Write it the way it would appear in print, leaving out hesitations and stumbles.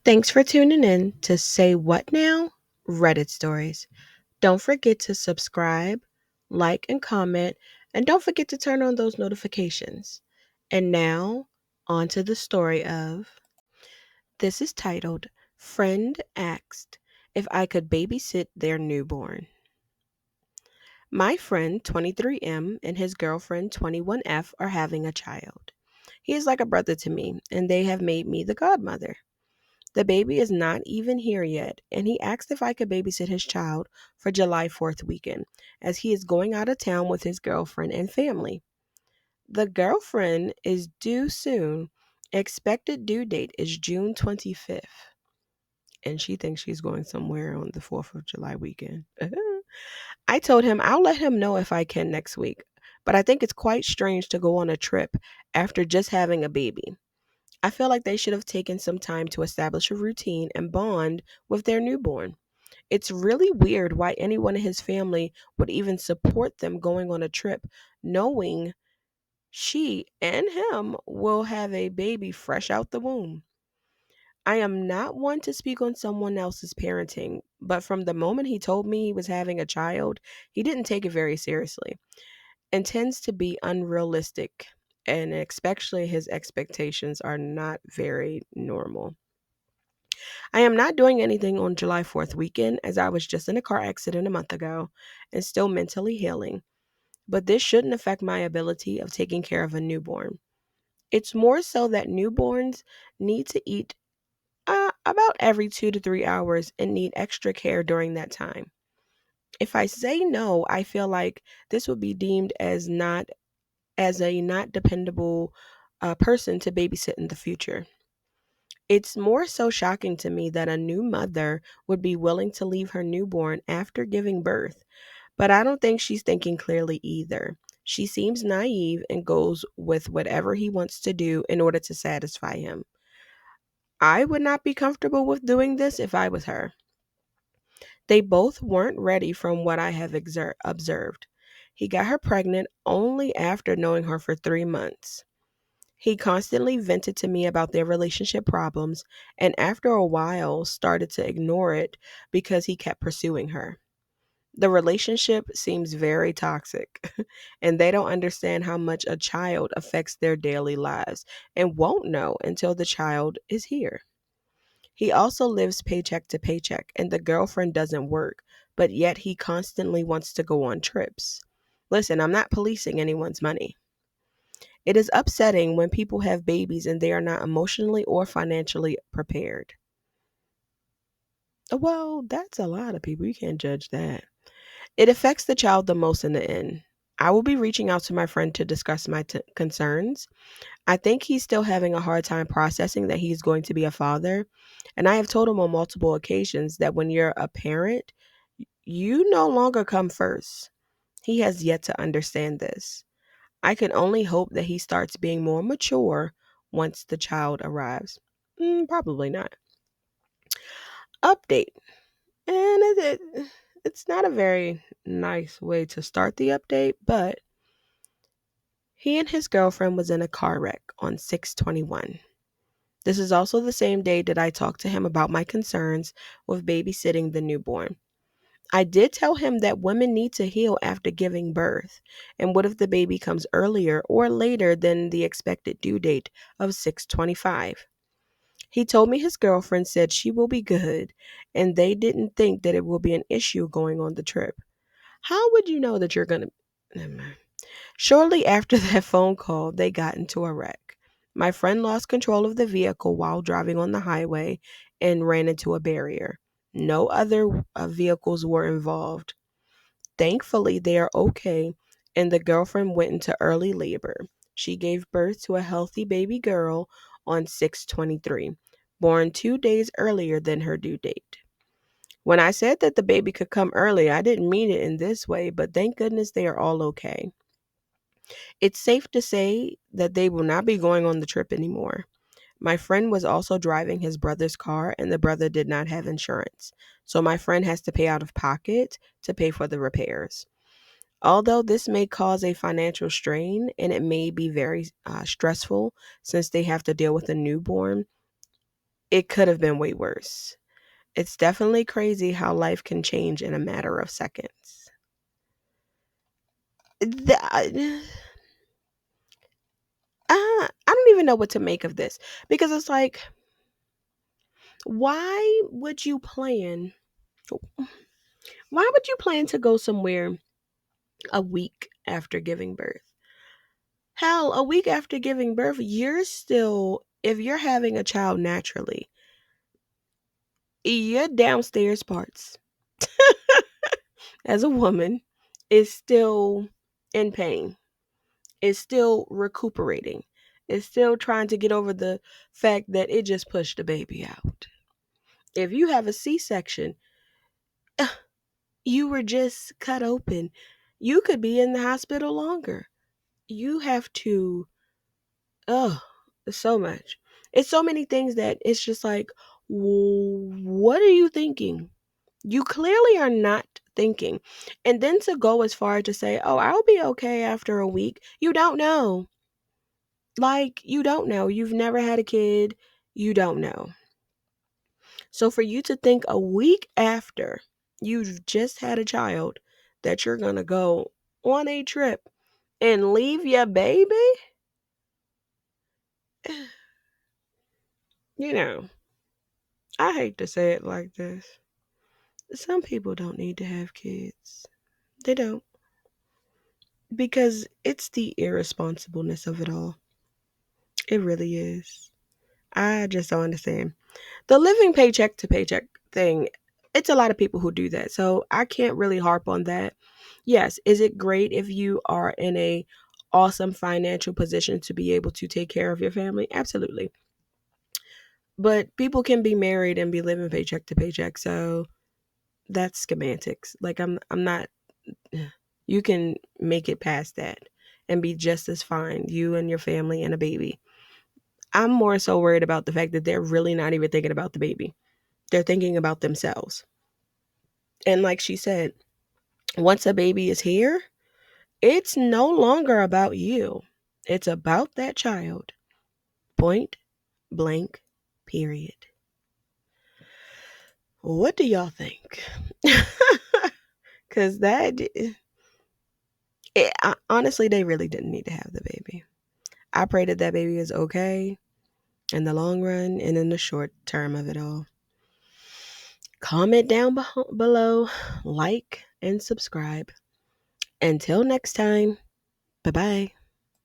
Thanks for tuning in to Say What Now? Reddit Stories. Don't forget to subscribe, like, and comment, and don't forget to turn on those notifications. And now, on to the story of this is titled Friend Asked If I Could Babysit Their Newborn. My friend 23M and his girlfriend 21F are having a child. He is like a brother to me, and they have made me the godmother. The baby is not even here yet, and he asked if I could babysit his child for July 4th weekend, as he is going out of town with his girlfriend and family. The girlfriend is due soon. Expected due date is June 25th, and she thinks she's going somewhere on the 4th of July weekend. I told him I'll let him know if I can next week, but I think it's quite strange to go on a trip after just having a baby. I feel like they should have taken some time to establish a routine and bond with their newborn. It's really weird why anyone in his family would even support them going on a trip, knowing she and him will have a baby fresh out the womb. I am not one to speak on someone else's parenting, but from the moment he told me he was having a child, he didn't take it very seriously and tends to be unrealistic, and especially his expectations are not very normal. I am not doing anything on July 4th weekend as I was just in a car accident a month ago and still mentally healing, but this shouldn't affect my ability of taking care of a newborn. It's more so that newborns need to eat about every 2 to 3 hours and need extra care during that time. If I say no, I feel like this would be deemed as a not dependable person to babysit in the future. It's more so shocking to me that a new mother would be willing to leave her newborn after giving birth, but I don't think she's thinking clearly either. She seems naive and goes with whatever he wants to do in order to satisfy him. I would not be comfortable with doing this if I was her. They both weren't ready from what I have observed. He got her pregnant only after knowing her for 3 months. He constantly vented to me about their relationship problems and after a while started to ignore it because he kept pursuing her. The relationship seems very toxic, and they don't understand how much a child affects their daily lives and won't know until the child is here. He also lives paycheck to paycheck, and the girlfriend doesn't work, but yet he constantly wants to go on trips. Listen, I'm not policing anyone's money. It is upsetting when people have babies and they are not emotionally or financially prepared. Well, that's a lot of people. You can't judge that. It affects the child the most in the end. I will be reaching out to my friend to discuss my concerns. I think he's still having a hard time processing that he's going to be a father. And I have told him on multiple occasions that when you're a parent, you no longer come first. He has yet to understand this. I can only hope that he starts being more mature once the child arrives. Probably not. Update. And it's not a very nice way to start the update, but he and his girlfriend was in a car wreck on 6/21. This is also the same day that I talked to him about my concerns with babysitting the newborn. I did tell him that women need to heal after giving birth, and what if the baby comes earlier or later than the expected due date of 6/25? He told me his girlfriend said she will be good, and they didn't think that it will be an issue going on the trip. How would you know that you're going to? Never mind. Shortly after that phone call, they got into a wreck. My friend lost control of the vehicle while driving on the highway and ran into a barrier. No other vehicles were involved. Thankfully, they are okay, and the girlfriend went into early labor. She gave birth to a healthy baby girl on 6/23, born 2 days earlier than her due date. When I said that the baby could come early, I didn't mean it in this way, but thank goodness they are all okay. It's safe to say that they will not be going on the trip anymore. My friend was also driving his brother's car, and the brother did not have insurance. So my friend has to pay out of pocket to pay for the repairs. Although this may cause a financial strain and it may be very stressful since they have to deal with a newborn, it could have been way worse. It's definitely crazy how life can change in a matter of seconds. I don't even know what to make of this because it's like, why would you plan? Why would you plan to go somewhere a week after giving birth? Hell, a week after giving birth, you're still, if you're having a child naturally, your downstairs parts as a woman is still in pain, is still recuperating, is still trying to get over the fact that it just pushed the baby out. If you have a C section, you were just cut open. You could be in the hospital longer. You have to, oh, so much. It's so many things that it's just like, what are you thinking? You clearly are not thinking. And then to go as far as to say, oh, I'll be okay after a week. You don't know. Like, you don't know. You've never had a kid. You don't know. So for you to think a week after you've just had a child that you're going to go on a trip and leave your baby, you know, I hate to say it like this. Some people don't need to have kids. They don't. Because it's the irresponsibleness of it all. It really is. I just don't understand. The living paycheck to paycheck thing, it's a lot of people who do that. So I can't really harp on that. Yes, is it great if you are in a awesome financial position to be able to take care of your family? Absolutely. But people can be married and be living paycheck to paycheck. So that's semantics. Like I'm not you can make it past that and be just as fine, you and your family and a baby. I'm more so worried about the fact that they're really not even thinking about the baby. They're thinking about themselves. And like she said, once a baby is here, it's no longer about you. It's about that child. Point blank, period. What do y'all think? Because honestly, they really didn't need to have the baby. I pray that that baby is okay in the long run and in the short term of it all. Comment down below, like, and subscribe. Until next time, bye bye.